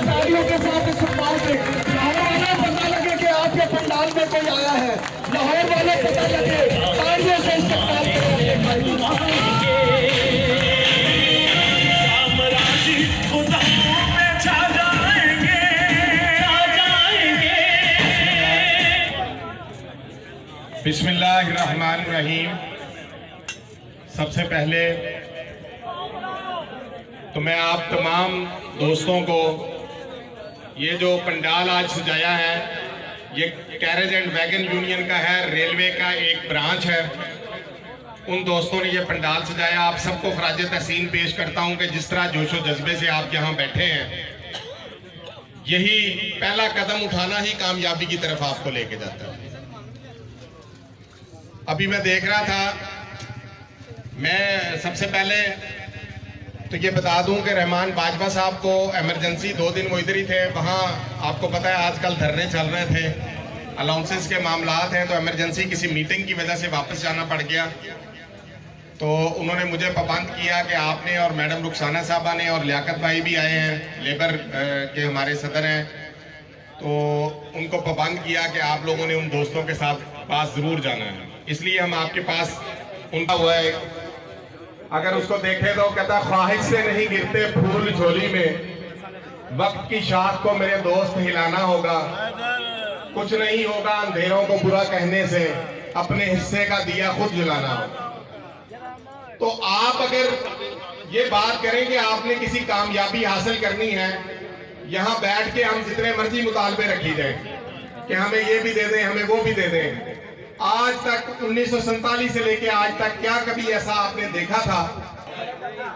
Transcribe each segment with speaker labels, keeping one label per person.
Speaker 1: तालियों के साथ इस्तेमाल से लाहौर वाले पता लगे कि आपके पंडाल में कोई आया है, लाहौर वाले पता लगे तालियों से इस्तेमाल करें।
Speaker 2: बिस्मिल्लाहिर्रहमानिर्रहीम। सबसे पहले तो मैं आप तमाम दोस्तों को, ये जो पंडाल आज सजाया है ये कैरेज एंड वैगन यूनियन का है, रेलवे का एक ब्रांच है। उन दोस्तों ने ये पंडाल सजाया। आप सबको खराज तहसीन पेश करता हूँ कि जिस तरह जोशो जज्बे से आप यहाँ बैठे हैं, यही पहला कदम उठाना ही कामयाबी की तरफ आपको लेके जाता है। अभी मैं देख रहा था, मैं सबसे पहले तो ये बता दूं कि रहमान बाजवा साहब को इमरजेंसी 2 दिन वो इधर ही थे। वहाँ आपको पता है आजकल धरने चल रहे थे, अलाउंसेस के मामलात हैं, तो इमरजेंसी किसी मीटिंग की वजह से वापस जाना पड़ गया। तो उन्होंने मुझे पाबंद किया कि आपने और मैडम रुखसाना साहबा ने और लियाकत भाई भी आए हैं, लेबर के हमारे सदर हैं, तो उनको पाबंद किया कि आप लोगों ने उन दोस्तों के साथ पास ज़रूर जाना है। इसलिए हम आपके पास उनका हुआ है। अगर उसको देखे तो कहता ख्वाहिश से नहीं गिरते फूल झोली में, वक्त की शाख को मेरे दोस्त हिलाना होगा, कुछ नहीं होगा अंधेरों को बुरा कहने से, अपने हिस्से का दिया खुद जलाना होगा। तो आप अगर ये बात करें कि आपने किसी कामयाबी हासिल करनी है, यहाँ बैठ के हम जितने मर्जी मुतालबे रखी जाए कि हमें ये भी दे दें, हमें वो भी दे दें। आज तक 1947 से लेके आज तक क्या कभी ऐसा आपने देखा था?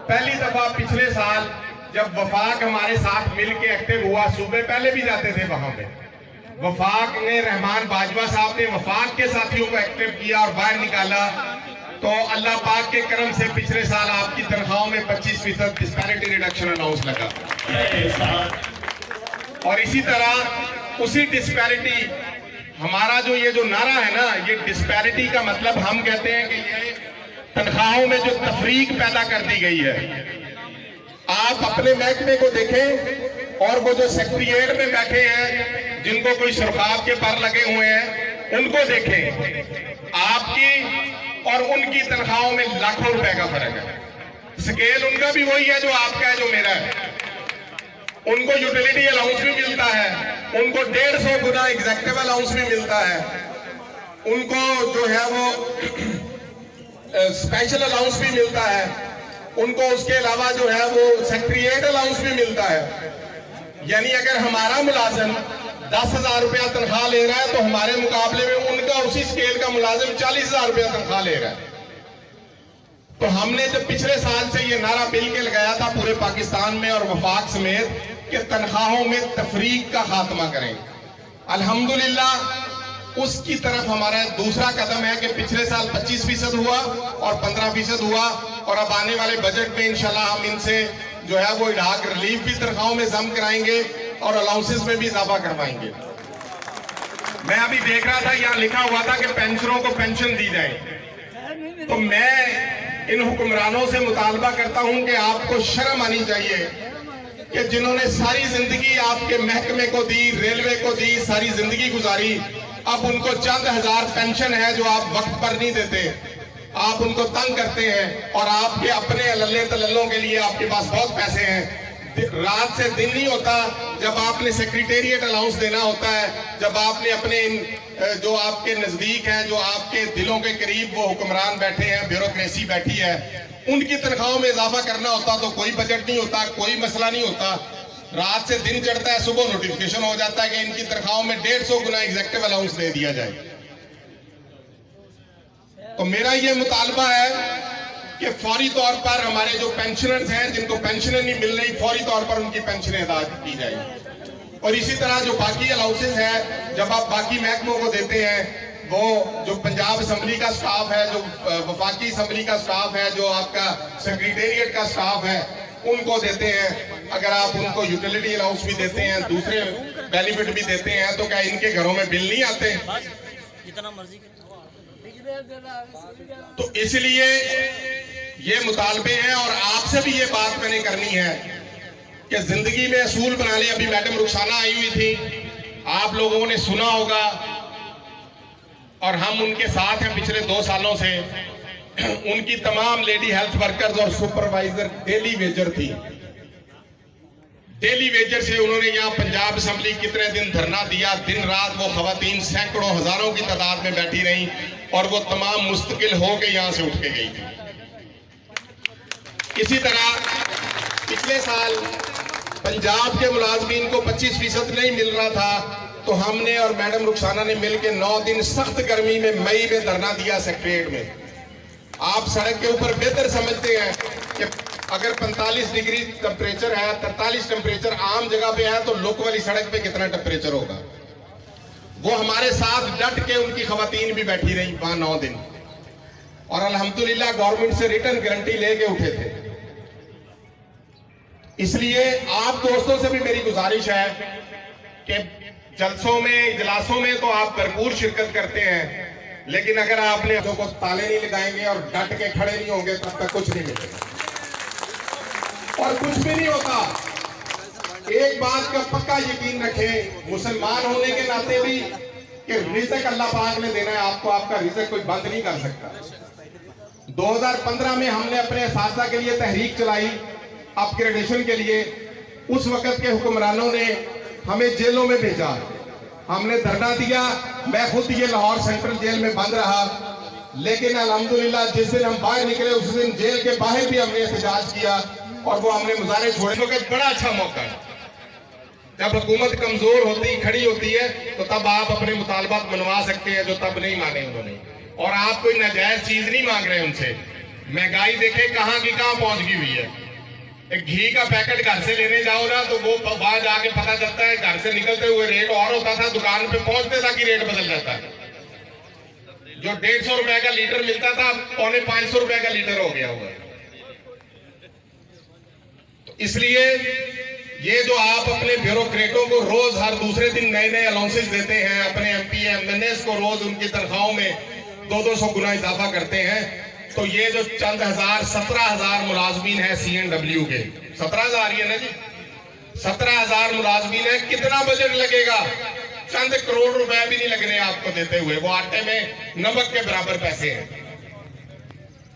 Speaker 2: पहली दफा पिछले साल जब वफाक हमारे साथ मिलके एक्टिव हुआ, सूबे पहले भी जाते थे वहां पे, वफाक ने, रहमान बाजवा साहब ने वफाक के साथियों को एक्टिव किया और बाहर निकाला। तो अल्लाह पाक के करम से पिछले साल आपकी तनख्वाहों में 25% डिस्पैरिटी रिडक्शन अनाउंस लगा। और इसी तरह उसी डिस्पैरिटी, हमारा जो ये जो नारा है ना, ये डिस्पैरिटी का मतलब हम कहते हैं कि ये तनख्वाहों में जो तफरीक पैदा कर दी गई है। आप अपने महकमे को देखें और वो जो सेक्रेटेरिएट में बैठे हैं जिनको कोई सुरखाब के पर लगे हुए हैं, उनको देखें। आपकी और उनकी तनख्वाहों में लाखों रुपए का फर्क है। स्केल उनका भी वही है जो आपका है, जो मेरा है। उनको यूटिलिटी अलाउंस भी मिलता है, उनको 150 गुना एग्जेक्टिव अलाउंस भी मिलता है, उनको जो है वो स्पेशल अलाउंस भी मिलता है, उनको उसके अलावा जो है वो सेक्रेटेरिएट अलाउंस भी मिलता है। यानी अगर हमारा मुलाजिम 10,000 रुपया तनख्वाह ले रहा है तो हमारे मुकाबले में उनका उसी स्केल का मुलाजिम 40,000 रुपया तनख्वाह ले रहा है। तो हमने जब पिछले साल से ये नारा मिल के लगाया था पूरे पाकिस्तान में और वफाक समेत कि तनख्वाहों में तफरीक का खात्मा करें, अल्हम्दुलिल्लाह उसकी तरफ हमारा दूसरा कदम है कि पिछले साल 25% हुआ और 15% हुआ, और अब आने वाले बजट में इंशाल्लाह हम इनसे जो है वो इलाक रिलीफ भी तनख्वाहों में जम कराएंगे और अलाउंसेस में भी इजाफा करवाएंगे। मैं अभी देख रहा था, यहाँ लिखा हुआ था कि पेंशनरों को पेंशन दी जाए। तो मैं इन हुक्मरानों से मुतालबा करता हूं कि आपको शर्म आनी चाहिए कि जिन्होंने सारी जिंदगी आपके महकमे को दी, रेलवे को दी, सारी जिंदगी गुजारी, अब उनको चंद हजार पेंशन है जो आप वक्त पर नहीं देते, आप उनको तंग करते हैं। और आपके अपने लल्ले तलल्लों के लिए आपके पास बहुत पैसे हैं, रात से दिन नहीं होता जब आपने सेक्रेटेरिएट अलाउंस देना होता है, जब आपने अपने जो आपके नजदीक हैं, जो आपके दिलों के करीब वो हुक्मरान बैठे हैं, ब्यूरोक्रेसी बैठी है, उनकी तनख्वाहों में इजाफा करना होता तो कोई बजट नहीं होता, कोई मसला नहीं होता। रात से दिन चढ़ता है, सुबह नोटिफिकेशन हो जाता है कि इनकी तनख्वाहों में 150 गुना एग्जेक्टिव अलाउंस दे दिया जाए। तो मेरा ये मुतालबा है कि फौरी तौर पर हमारे जो पेंशनर्स हैं जिनको पेंशनें नहीं मिल रही, फौरी तौर पर उनकी पेंशनें अदा की जाए। और इसी तरह जो बाकी अलाउंसेस है, जब आप बाकी महकमों को देते हैं, वो जो पंजाब असम्बली का स्टाफ है, जो वफाकी असम्बली का स्टाफ है, जो आपका सेक्रेटेरिएट का स्टाफ है, उनको देते हैं। अगर आप उनको यूटिलिटी अलाउंस भी देते हैं, दूसरे बेनिफिट भी देते हैं, तो क्या इनके घरों में बिल नहीं आते? जितना मर्जी। तो इसलिए ये मुतालबे हैं और आपसे भी ये बात मैंने करनी है कि जिंदगी में असूल बना ले। अभी मैडम रुखसाना आई हुई थी, आप लोगों ने सुना होगा, और हम उनके साथ हैं पिछले 2 सालों से। उनकी तमाम लेडी हेल्थ वर्कर्स और सुपरवाइजर डेली वेजर थी। डेली वेजर से उन्होंने यहाँ पंजाब असेंबली कितने दिन धरना दिया, दिन रात वो खवातीन सैकड़ों हजारों की तादाद में बैठी रही, और वो तमाम मुस्तकिल होकर यहाँ से उठ के गई थी। इसी तरह पिछले साल पंजाब के मुलाजमीन को 25% नहीं मिल रहा था, तो हमने और मैडम रुखसाना ने मिलकर 9 दिन सख्त गर्मी में मई में धरना दिया सेक्रेटरीट में। आप सड़क के ऊपर बेहतर समझते हैं कि अगर 45 डिग्री टेम्परेचर है, 43 टेम्परेचर आम जगह पे है, तो लोक वाली सड़क पे कितना टेम्परेचर होगा। वो हमारे साथ डट के उनकी खवातीन भी बैठी रही वहां 9 दिन, और अल्हम्दुलिल्लाह गवर्नमेंट से रिटर्न गारंटी लेके उठे थे। इसलिए आप दोस्तों से भी मेरी गुजारिश है कि जलसों में, इजलासों में तो आप भरपूर शिरकत करते हैं, लेकिन अगर आपने को ताले नहीं लगाएंगे और डट के खड़े नहीं होंगे, तब तक कुछ नहीं मिलेगा और कुछ भी नहीं होता। एक बात का पक्का यकीन रखें, मुसलमान होने के नाते भी, कि रिज़्क अल्लाह पाक ने देना है आपको, आपका रिज़्क कोई बंद नहीं कर सकता। 2015 में हमने अपने असासा के लिए तहरीक चलाई, अपग्रेडेशन के लिए। उस वक्त के हुक्मरानों ने हमें जेलों में भेजा, हमने धरना दिया। मैं खुद ये लाहौर सेंट्रल जेल में बंद रहा, लेकिन अल्हम्दुलिल्लाह जिस दिन हम बाहर निकले उस दिन जेल के बाहर भी हमने एहतजाज किया, और वो हमने मुजाहरे छोड़े। वक्त बड़ा अच्छा मौका है, जब हुकूमत कमजोर होती खड़ी होती है, तो तब आप अपने मुतालबात मनवा सकते हैं, जो तब नहीं माने उन्होंने। और आप कोई नाजायज चीज नहीं मांग रहे उनसे। महंगाई देखे कहाँ की कहाँ पहुंच गई हुई है। एक घी का पैकेट घर से लेने जाओ ना, तो वो वहां जाके पता चलता है घर से निकलते हुए रेट और होता था, दुकान पे पहुंचते तक ही रेट बदल जाता है। जो 150 रुपए का लीटर मिलता था, 450 रुपए का लीटर हो गया हुआ है। तो इसलिए ये जो आप अपने ब्यूरोक्रेटों को रोज हर दूसरे दिन नए नए अलाउंसेस देते हैं, अपने MP MNS को रोज उनकी तनख्वाहों में 200 गुना इजाफा करते हैं, तो ये जो चंद हजार 17,000 मुलाजमीन है CNW के, 17,000 ही है ना जी, 17,000 मुलाजमीन है, कितना बजट लगेगा? चंद करोड़ रुपए भी नहीं लगने आपको देते हुए, वो आटे में नमक के बराबर पैसे हैं।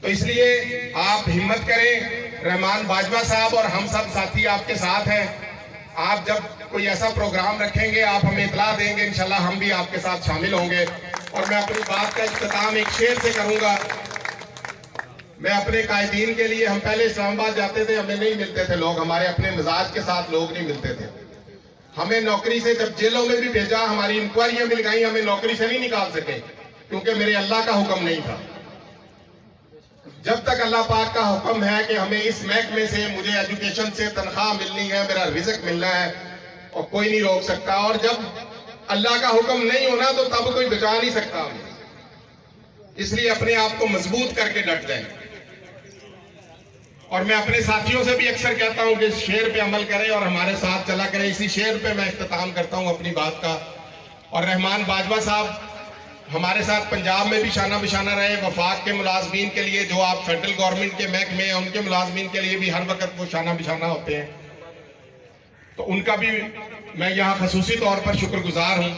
Speaker 2: तो इसलिए आप हिम्मत करें, रहमान बाजवा साहब और हम सब साथी आपके साथ हैं। आप जब कोई ऐसा प्रोग्राम रखेंगे, आप हमें इतला देंगे, इंशाल्लाह हम भी आपके साथ शामिल होंगे। और मैं अपनी बात का इख्तिताम एक शेर से करूंगा। मैं अपने कायदीन के लिए, हम पहले इस्लामाबाद जाते थे, हमें नहीं मिलते थे लोग, हमारे अपने मिजाज के साथ लोग नहीं मिलते थे। हमें नौकरी से जब जेलों में भी भेजा, हमारी इंक्वायरियां मिल गई, हमें नौकरी से नहीं निकाल सके, क्योंकि मेरे अल्लाह का हुक्म नहीं था। जब तक अल्लाह पाक का हुक्म है कि हमें इस महकमे से, मुझे एजुकेशन से तनख्वाह मिलनी है, मेरा रिज़्क मिलना है, और कोई नहीं रोक सकता। और जब अल्लाह का हुक्म नहीं होना, तो तब कोई बचा नहीं सकता हमें। इसलिए अपने आप को मजबूत करके डट जाए। और मैं अपने साथियों से भी अक्सर कहता हूं कि इस शेर पे अमल करें और हमारे साथ चला करें। इसी शेर पे मैं इख्तिताम करता हूं अपनी बात का। और रहमान बाजवा साहब हमारे साथ पंजाब में भी शाना बिशाना रहे, वफाक के मुलाजमीन के लिए, जो आप फेडरल गवर्नमेंट के महकमे हैं, उनके मुलाजमीन के लिए भी हर वक्त वो शाना बिशाना होते हैं। तो उनका भी मैं यहाँ खसूसी तौर पर शुक्रगुजार हूँ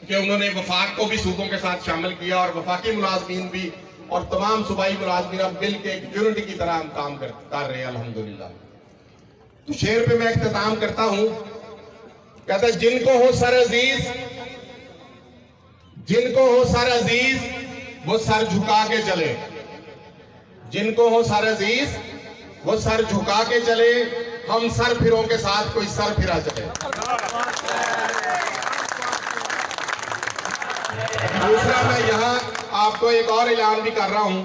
Speaker 2: कि उन्होंने वफाक को भी सूबों के साथ शामिल किया, और वफाकी मुलाजमीन भी और तमाम सूबाई मुलाजमीन अब मिल के एक यूनिटी की तरह हम काम कर रहे हैं अल्हम्दुलिल्लाह। तो शेर पे मैं इख्तिताम करता हूँ, कहता है जिनको हो सर अजीज, जिनको हो सर अजीज वो सर झुका के चले, जिनको हो सर अजीज वो सर झुका के चले, हम सर फिरों के साथ कोई सर फिरा चले। दूसरा, मैं यहाँ आपको एक और ऐलान भी कर रहा हूं।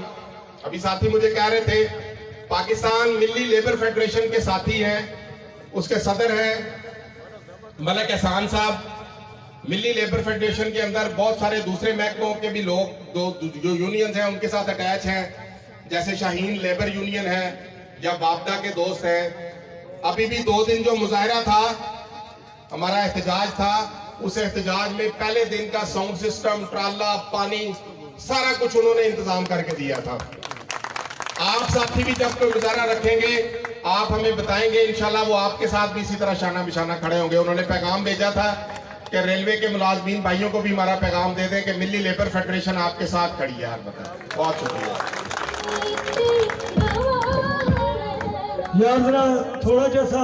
Speaker 2: अभी साथी मुझे कह रहे थे, पाकिस्तान मिल्ली लेबर फेडरेशन के साथी हैं, उसके सदर हैं मलक एहसान साहब। मिल्ली लेबर फेडरेशन के अंदर बहुत सारे दूसरे महकमों के भी लोग जो यूनियन हैं उनके साथ अटैच हैं, जैसे शाहीन लेबर यूनियन है या वापडा के दोस्त हैं। अभी भी 2 दिन जो मुजाहरा था, हमारा एहतजाज था, उस एहतजाज में पहले दिन का साउंड सिस्टम, ट्राला, पानी, सारा कुछ उन्होंने इंतजाम करके दिया था। आप साथी भी जब कोई मुजाहरा रखेंगे आप हमें बताएंगे, इंशाल्लाह वो आपके साथ भी इसी तरह शाना बिशाना खड़े होंगे। उन्होंने पैगाम भेजा था कि रेलवे के मुलाजमीन भाइयों को भी हमारा पैगाम दे दें कि मिली लेबर फेडरेशन आपके साथ खड़ी है। यार बताएं, बहुत शुक्रिया
Speaker 1: यार जरा थोड़ा जैसा